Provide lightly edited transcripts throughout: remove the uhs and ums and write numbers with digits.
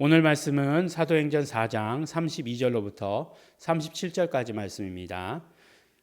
오늘 말씀은 사도행전 4장 32절로부터 37절까지 말씀입니다.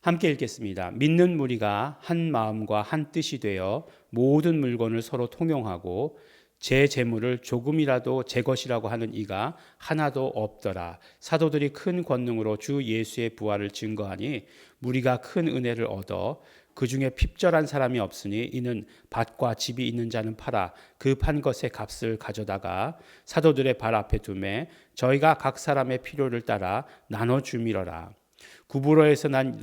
함께 읽겠습니다. 믿는 무리가 한 마음과 한 뜻이 되어 모든 물건을 서로 통용하고 제 재물을 조금이라도 제 것이라고 하는 이가 하나도 없더라. 사도들이 큰 권능으로 주 예수의 부활을 증거하니 무리가 큰 은혜를 얻어 그 중에 핍절한 사람이 없으니 이는 밭과 집이 있는 자는 팔아 그 판 것의 값을 가져다가 사도들의 발 앞에 두매 저희가 각 사람의 필요를 따라 나눠 주미러라. 구브로에서 난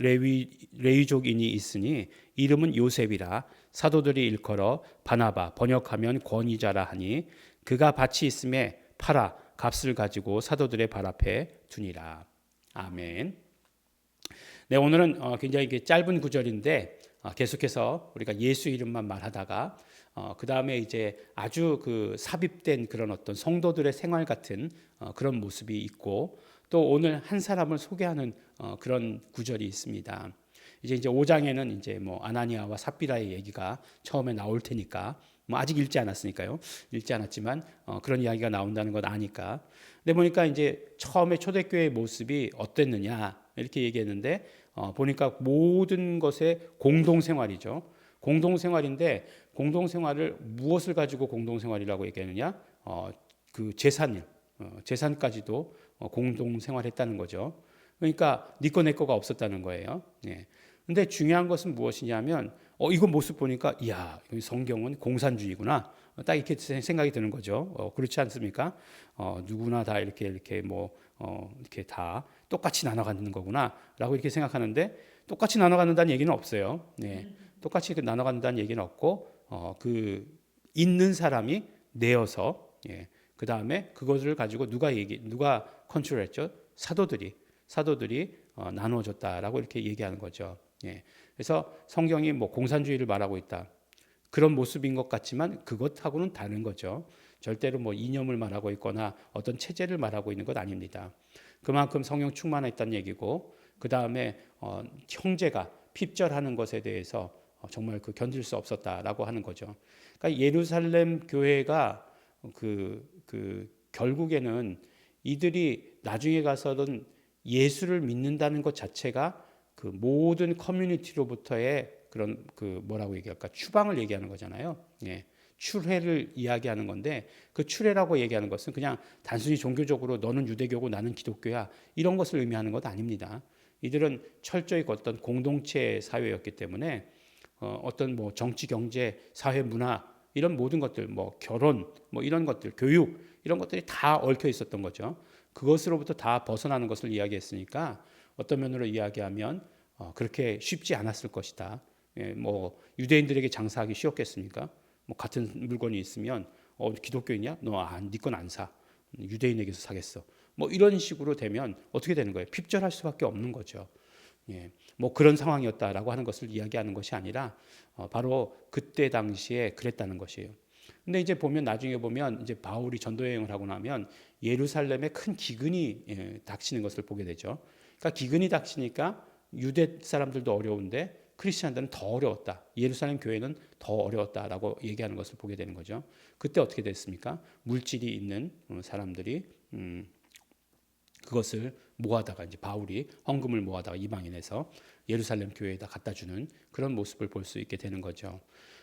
레위족인이 있으니 이름은 요셉이라. 사도들이 일컬어 바나바 번역하면 권위자라 하니 그가 밭이 있음에 팔아 값을 가지고 사도들의 발 앞에 두니라. 아멘. 네, 오늘은 굉장히 짧은 구절인데 계속해서 우리가 예수 이름만 말하다가 그 다음에 이제 아주 그 삽입된 그런 어떤 성도들의 생활 같은 그런 모습이 있고 또 오늘 한 사람을 소개하는 그런 구절이 있습니다. 이제 5장에는 이제 뭐 아나니아와 삽비라의 얘기가 처음에 나올 테니까 뭐 아직 읽지 않았으니까요. 읽지 않았지만 그런 이야기가 나온다는 건 아니까. 근데 보니까 이제 처음에 초대교회의 모습이 어땠느냐 이렇게 얘기했는데 보니까 모든 것의 공동생활이죠. 공동생활인데 공동생활을 무엇을 가지고 공동생활이라고 얘기하느냐? 그 재산까지도 공동생활했다는 거죠. 그러니까 네 거 내 거가 없었다는 거예요. 예. 근데 중요한 것은 무엇이냐면 이거 모습 보니까 이야, 성경은 공산주의구나. 딱 이렇게 생각이 드는 거죠. 그렇지 않습니까? 누구나 다 이렇게 뭐 이렇게 다 똑같이 나눠 갖는 거구나라고 이렇게 생각하는데 똑같이 나눠 갖는다는 얘기는 없어요. 네. 똑같이 나눠 갖는다는 얘기는 없고 그 있는 사람이 내어서 그 다음에 그것을 가지고 누가 컨트롤했죠? 사도들이 나누어졌다라고 이렇게 얘기하는 거죠. 그래서 성경이 뭐 공산주의를 말하고 있다. 그런 모습인 것 같지만 그것하고는 다른 거죠. 절대로 뭐 이념을 말하고 있거나 어떤 체제를 말하고 있는 것 아닙니다. 그만큼 성령 충만했다는 얘기고 그 다음에 형제가 핍절하는 것에 대해서 정말 그 견딜 수 없었다라고 하는 거죠. 그러니까 예루살렘 교회가 그 결국에는 이들이 나중에 가서는 예수를 믿는다는 것 자체가 그 모든 커뮤니티로부터의 그런 그 뭐라고 얘기할까 추방을 얘기하는 거잖아요. 출애를 이야기하는 건데 그 출애라고 얘기하는 것은 그냥 단순히 종교적으로 너는 유대교고 나는 기독교야 이런 것을 의미하는 것 아닙니다. 이들은 철저히 어떤 공동체 사회였기 때문에 어떤 뭐 정치, 경제, 사회, 문화 이런 모든 것들, 뭐 결혼, 뭐 이런 것들, 교육 이런 것들이 다 얽혀 있었던 거죠. 그것으로부터 다 벗어나는 것을 이야기했으니까 어떤 면으로 이야기하면 그렇게 쉽지 않았을 것이다. 뭐 유대인들에게 장사하기 쉬웠겠습니까? 뭐 같은 물건이 있으면 기독교인이야? 네 건 안 사. 유대인에게서 사겠어. 뭐 이런 식으로 되면 어떻게 되는 거예요? 핍절할 수밖에 없는 거죠. 뭐 그런 상황이었다라고 하는 것을 이야기하는 것이 아니라 바로 그때 당시에 그랬다는 것이에요. 근데 이제 나중에 보면 이제 바울이 전도 여행을 하고 나면 예루살렘에 큰 기근이 닥치는 것을 보게 되죠. 그러니까 기근이 닥치니까 유대 사람들도 어려운데 크리스천들은 더 어려웠다. 예루살렘 교회는 더 어려웠다라고 얘기하는 것을 보게 되는 거죠. 그때 어떻게 됐습니까? 물질이 있는 사람들이 그것을 모아다가 이제 바울이 헌금을 모아다가 이방인에서 예루살렘 교회에다 갖다 주는 그런 모습을 볼 수 있게 되는 거죠.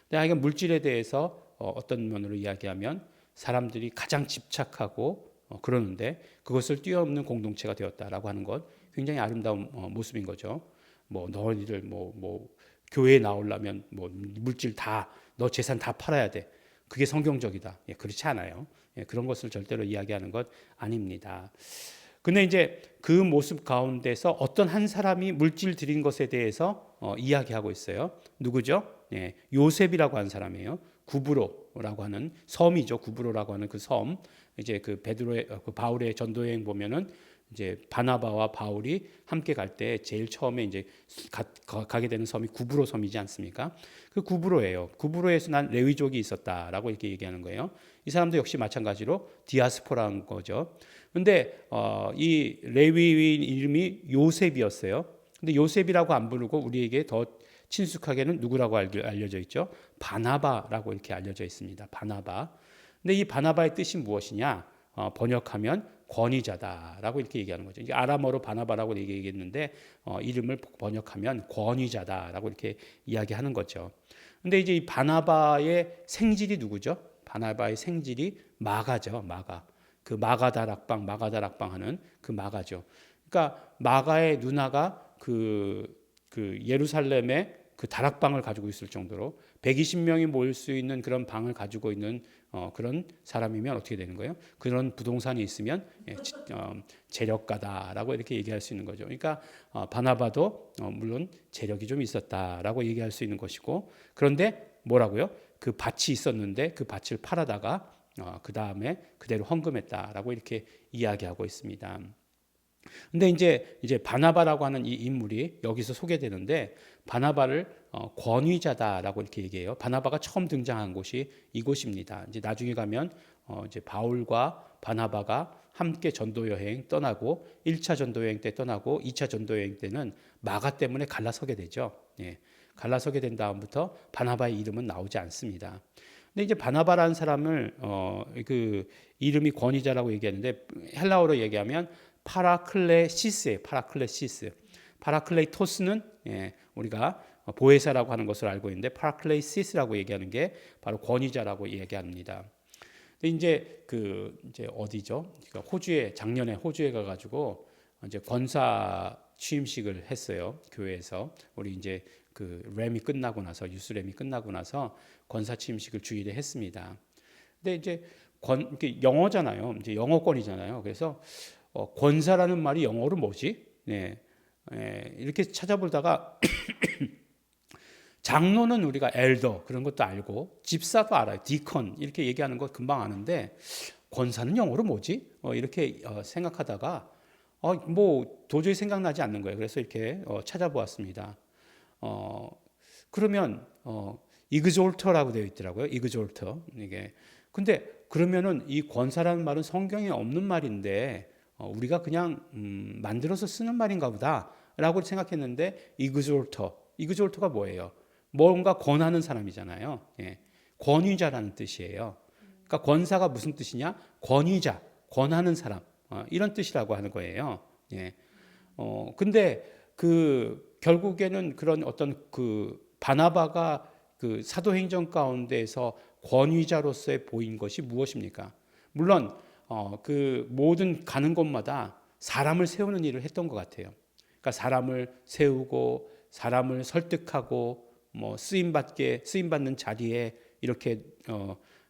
근데 이건 물질에 대해서 어떤 면으로 이야기하면 사람들이 가장 집착하고 그러는데 그것을 뛰어넘는 공동체가 되었다라고 하는 것 굉장히 아름다운 모습인 거죠. 뭐 너희들 뭐 교회에 나오려면 뭐 물질 다 너 재산 다 팔아야 돼. 그게 성경적이다. 그렇지 않아요. 그런 것을 절대로 이야기하는 것 아닙니다. 근데 이제 그 모습 가운데서 어떤 한 사람이 물질 드린 것에 대해서 이야기하고 있어요. 누구죠? 요셉이라고 하는 사람이에요. 구브로라고 하는 섬이죠. 구브로라고 하는 그 섬. 이제 그 그 바울의 전도 여행 보면은 이제 바나바와 바울이 함께 갈 때 제일 처음에 이제 가게 되는 섬이 구브로 섬이지 않습니까? 그 구브로예요. 구브로에서 난 레위족이 있었다라고 이렇게 얘기하는 거예요. 이 사람도 역시 마찬가지로 디아스포라는 거죠. 근데 이 레위인 이름이 요셉이었어요. 근데 요셉이라고 안 부르고 우리에게 더 친숙하게는 누구라고 알려져 있죠? 바나바라고 이렇게 알려져 있습니다. 바나바. 근데 이 바나바의 뜻이 무엇이냐? 번역하면 권위자다라고 이렇게 얘기하는 거죠. 이제 아람어로 바나바라고 얘기했는데 이름을 번역하면 권위자다라고 이렇게 이야기하는 거죠. 근데 이제 이 바나바의 생질이 누구죠? 바나바의 생질이 마가죠. 마가. 그 마가다락방 하는 그 마가죠. 그러니까 마가의 누나가 그 예루살렘에 그 다락방을 가지고 있을 정도로 120명이 모일 수 있는 그런 방을 가지고 있는 그런 사람이면 어떻게 되는 거예요? 그런 부동산이 있으면 재력가다라고 이렇게 얘기할 수 있는 거죠. 그러니까 바나바도 물론 재력이 좀 있었다라고 얘기할 수 있는 것이고, 그런데 뭐라고요? 그 밭이 있었는데 그 밭을 팔아다가 그 다음에 그대로 헌금했다라고 이렇게 이야기하고 있습니다. 근데 이제 바나바라고 하는 이 인물이 여기서 소개되는데, 바나바를 권위자다라고 이렇게 얘기해요. 바나바가 처음 등장한 곳이 이곳입니다. 이제 나중에 가면 이제 바울과 바나바가 함께 전도 여행 떠나고 1차 전도 여행 때 떠나고 2차 전도 여행 때는 마가 때문에 갈라서게 되죠. 예. 갈라서게 된 다음부터 바나바의 이름은 나오지 않습니다. 근데 이제 바나바라는 사람을 그 이름이 권위자라고 얘기하는데, 헬라어로 얘기하면 파라클레시스예요. 파라클레시스. 파라클레이토스는 우리가 보혜사라고 하는 것을 알고 있는데, 파라클레시스라고 얘기하는 게 바로 권위자라고 얘기합니다. 근데 이제 어디죠? 그러니까 작년에 호주에 가가지고 이제 권사 취임식을 했어요. 교회에서. 우리 이제 그 램이 끝나고 나서, 유스램이 끝나고 나서 권사 취임식을 주일에 했습니다. 근데 이제 이게 영어잖아요. 이제 영어권이잖아요. 그래서 권사라는 말이 영어로 뭐지? 네. 이렇게 찾아보다가 장로는 우리가 엘더 그런 것도 알고, 집사도 알아요. 디컨 이렇게 얘기하는 거 금방 아는데, 권사는 영어로 뭐지? 이렇게 생각하다가 뭐 도저히 생각나지 않는 거예요. 그래서 이렇게 찾아보았습니다. 그러면 이그졸터라고 되어 있더라고요. 이그졸터. 이게 근데 그러면은 이 권사라는 말은 성경에 없는 말인데 우리가 그냥 만들어서 쓰는 말인가 보다라고 생각했는데, 이그졸터가 뭐예요? 뭔가 권하는 사람이잖아요. 예. 권위자라는 뜻이에요. 그러니까 권사가 무슨 뜻이냐? 권위자, 권하는 사람, 이런 뜻이라고 하는 거예요. 예. 근데 결국에는 그런 어떤 바나바가 그 사도행전 가운데에서 권위자로서의 보인 것이 무엇입니까? 물론 그 모든 가는 곳마다 사람을 세우는 일을 했던 것 같아요. 그러니까 사람을 세우고 사람을 설득하고 뭐 쓰임 받는 자리에 이렇게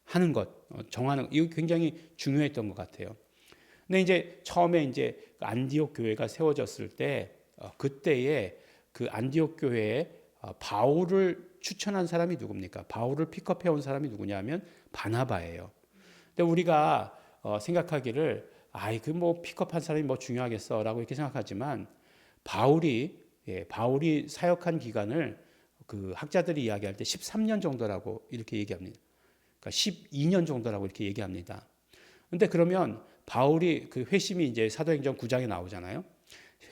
하는 것, 정하는, 이거 굉장히 중요했던 것 같아요. 근데 이제 처음에 이제 안디옥 교회가 세워졌을 때 그때에 그 안디옥 교회에 바울을 추천한 사람이 누굽니까? 바울을 픽업해 온 사람이 누구냐면 바나바예요. 근데 우리가 생각하기를 그 뭐 픽업한 사람이 뭐 중요하겠어라고 이렇게 생각하지만, 바울이 사역한 기간을 그 학자들이 이야기할 때 13년 정도라고 이렇게 얘기합니다. 그러니까 12년 정도라고 이렇게 얘기합니다. 근데 그러면 바울이 그 회심이 이제 사도행전 9장에 나오잖아요.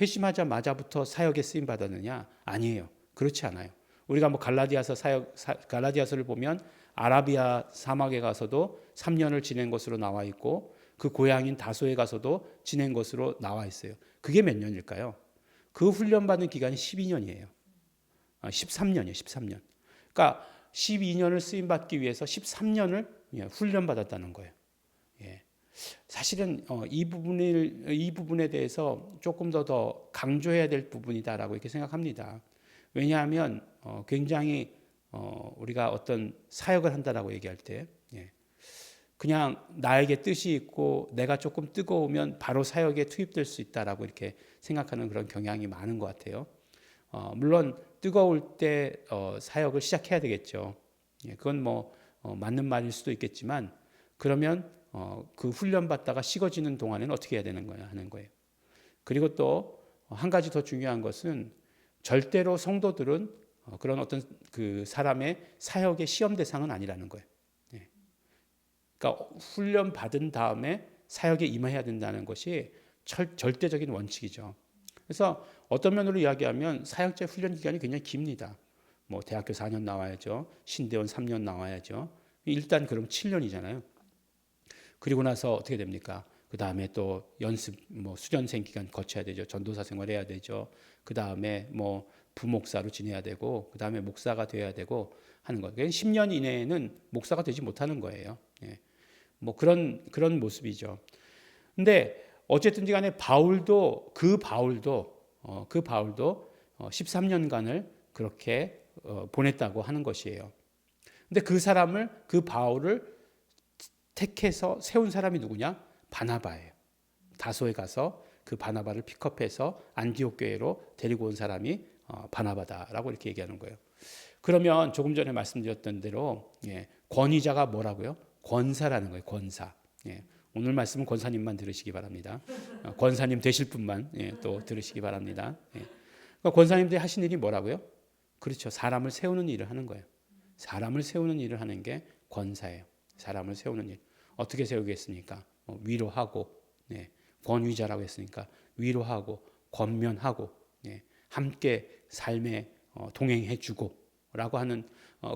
회심하자마자부터 사역에 쓰임 받았느냐? 아니에요. 그렇지 않아요. 우리가 뭐 갈라디아서를 보면 아라비아 사막에 가서도 3년을 지낸 것으로 나와 있고, 그 고향인 다소에 가서도 지낸 것으로 나와 있어요. 그게 몇 년일까요? 그 훈련받는 기간이 12년이에요. 13년이에요. 13년. 그러니까 12년을 쓰임 받기 위해서 13년을 훈련받았다는 거예요. 예. 사실은 이 부분에 대해서 조금 더 강조해야 될 부분이다라고 이렇게 생각합니다. 왜냐하면 굉장히 우리가 어떤 사역을 한다라고 얘기할 때 그냥 나에게 뜻이 있고 내가 조금 뜨거우면 바로 사역에 투입될 수 있다라고 이렇게 생각하는 그런 경향이 많은 것 같아요. 물론 뜨거울 때 사역을 시작해야 되겠죠. 그건 뭐 맞는 말일 수도 있겠지만, 그러면 그 훈련 받다가 식어지는 동안에는 어떻게 해야 되는 거야 하는 거예요. 그리고 또 한 가지 더 중요한 것은, 절대로 성도들은 그런 어떤 그 사람의 사역의 시험 대상은 아니라는 거예요. 그러니까 훈련 받은 다음에 사역에 임해야 된다는 것이 절대적인 원칙이죠. 그래서 어떤 면으로 이야기하면 사역자 훈련 기간이 굉장히 깁니다. 뭐 대학교 4년 나와야죠. 신대원 3년 나와야죠. 일단 그럼 7년이잖아요. 그리고 나서 어떻게 됩니까? 그 다음에 또 연습, 뭐 수련생 기간 거쳐야 되죠. 전도사 생활해야 되죠. 그 다음에 뭐 부목사로 지내야 되고, 그 다음에 목사가 되어야 되고 하는 거예요. 10년 이내에는 목사가 되지 못하는 거예요. 예. 뭐 그런 모습이죠. 근데 어쨌든지 간에 바울도 13년간을 그렇게 보냈다고 하는 것이에요. 근데 그 바울을 택해서 세운 사람이 누구냐? 바나바예요. 다소에 가서 그 바나바를 픽업해서 안디옥 교회로 데리고 온 사람이 바나바다라고 이렇게 얘기하는 거예요. 그러면 조금 전에 말씀드렸던 대로 권위자가 뭐라고요? 권사라는 거예요. 권사. 오늘 말씀은 권사님만 들으시기 바랍니다. 권사님 되실 분만 또 들으시기 바랍니다. 그러니까 권사님들이 하신 일이 뭐라고요? 그렇죠. 사람을 세우는 일을 하는 거예요. 사람을 세우는 일을 하는 게 권사예요. 사람을 세우는 일. 어떻게 세우겠습니까? 위로하고, 권위자라고 했으니까 위로하고, 권면하고, 함께 삶에 동행해주고 라고 하는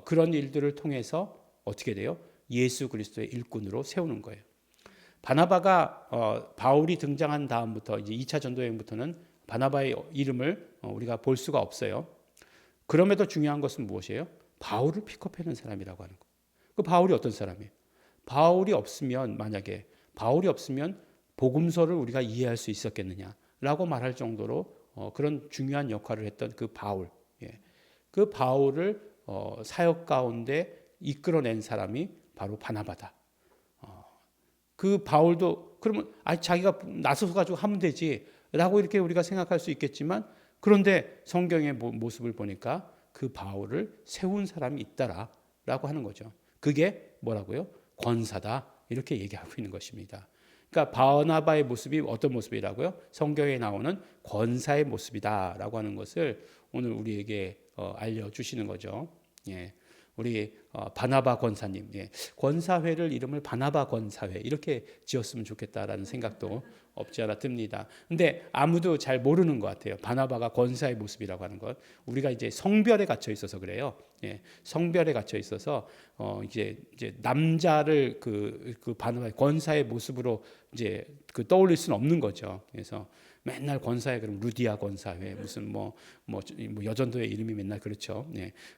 그런 일들을 통해서 어떻게 돼요? 예수 그리스도의 일꾼으로 세우는 거예요. 바나바가 바울이 등장한 다음부터 이제 2차 전도 여행부터는 바나바의 이름을 우리가 볼 수가 없어요. 그럼에도 중요한 것은 무엇이에요? 바울을 픽업해낸 사람이라고 하는 거. 그 바울이 어떤 사람이에요? 만약에 바울이 없으면 복음서를 우리가 이해할 수 있었겠느냐라고 말할 정도로 그런 중요한 역할을 했던 그 바울. 그 바울을 사역 가운데 이끌어낸 사람이 바로 바나바다. 그 바울도 그러면 자기가 나서서 가지고 하면 되지라고 이렇게 우리가 생각할 수 있겠지만, 그런데 성경의 모습을 보니까 그 바울을 세운 사람이 있다라고 하는 거죠. 그게 뭐라고요? 권사다 이렇게 얘기하고 있는 것입니다. 그러니까 바나바의 모습이 어떤 모습이라고요? 성경에 나오는 권사의 모습이다라고 하는 것을 오늘 우리에게 알려주시는 거죠. 우리 바나바 권사님, 권사회를 이름을 바나바 권사회 이렇게 지었으면 좋겠다라는 생각도 없지 않아 듭니다. 근데 아무도 잘 모르는 것 같아요. 바나바가 권사의 모습이라고 하는 것. 우리가 이제 성별에 갇혀 있어서 그래요. 성별에 갇혀 있어서 이제 남자를 그 바나바의 권사의 모습으로 이제 떠올릴 수는 없는 거죠. 그래서 맨날 권사회 그럼 루디아 권사회 무슨 뭐 여전도의 이름이 맨날 그렇죠.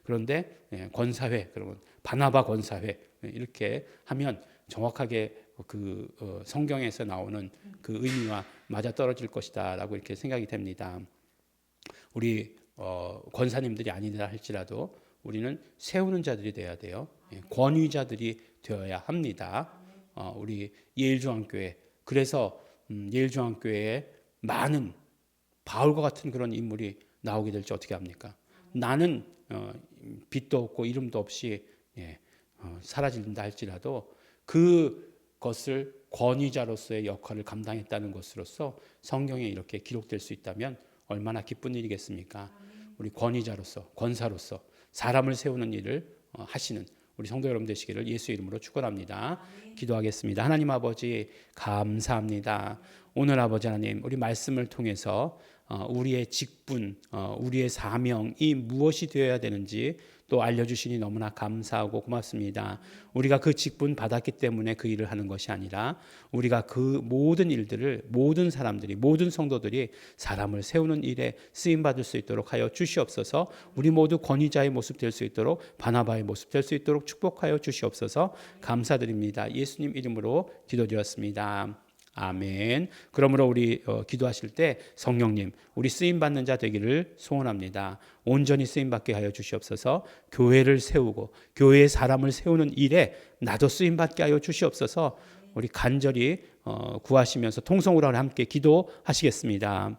그런데 권사회 그러면 바나바 권사회 이렇게 하면 정확하게 그 성경에서 나오는 그 의미와 맞아 떨어질 것이다라고 이렇게 생각이 됩니다. 우리 권사님들이 아니라 할지라도 우리는 세우는 자들이 되어야 돼요. 권위자들이 되어야 합니다. 우리 예일중앙교회 그래서 예일중앙교회에 많은 바울과 같은 그런 인물이 나오게 될지 어떻게 합니까? 나는 빛도 없고 이름도 없이 사라진다 할지라도 그것을 권위자로서의 역할을 감당했다는 것으로서 성경에 이렇게 기록될 수 있다면 얼마나 기쁜 일이겠습니까? 우리 권위자로서 권사로서 사람을 세우는 일을 하시는 우리 성도 여러분 되시기를 예수 이름으로 축원합니다. 기도하겠습니다. 하나님 아버지 감사합니다. 오늘 아버지 하나님 우리 말씀을 통해서 우리의 직분, 우리의 사명이 무엇이 되어야 되는지 또 알려주시니 너무나 감사하고 고맙습니다. 우리가 그 직분 받았기 때문에 그 일을 하는 것이 아니라 우리가 그 모든 일들을 모든 사람들이 모든 성도들이 사람을 세우는 일에 쓰임받을 수 있도록 하여 주시옵소서. 우리 모두 권위자의 모습 될 수 있도록 바나바의 모습 될 수 있도록 축복하여 주시옵소서. 감사드립니다. 예수님 이름으로 기도드렸습니다. 아멘. 그러므로 우리 기도하실 때 성령님 우리 쓰임받는 자 되기를 소원합니다. 온전히 쓰임받게 하여 주시옵소서. 교회를 세우고 교회의 사람을 세우는 일에 나도 쓰임받게 하여 주시옵소서. 우리 간절히 구하시면서 통성으로 함께 기도하시겠습니다.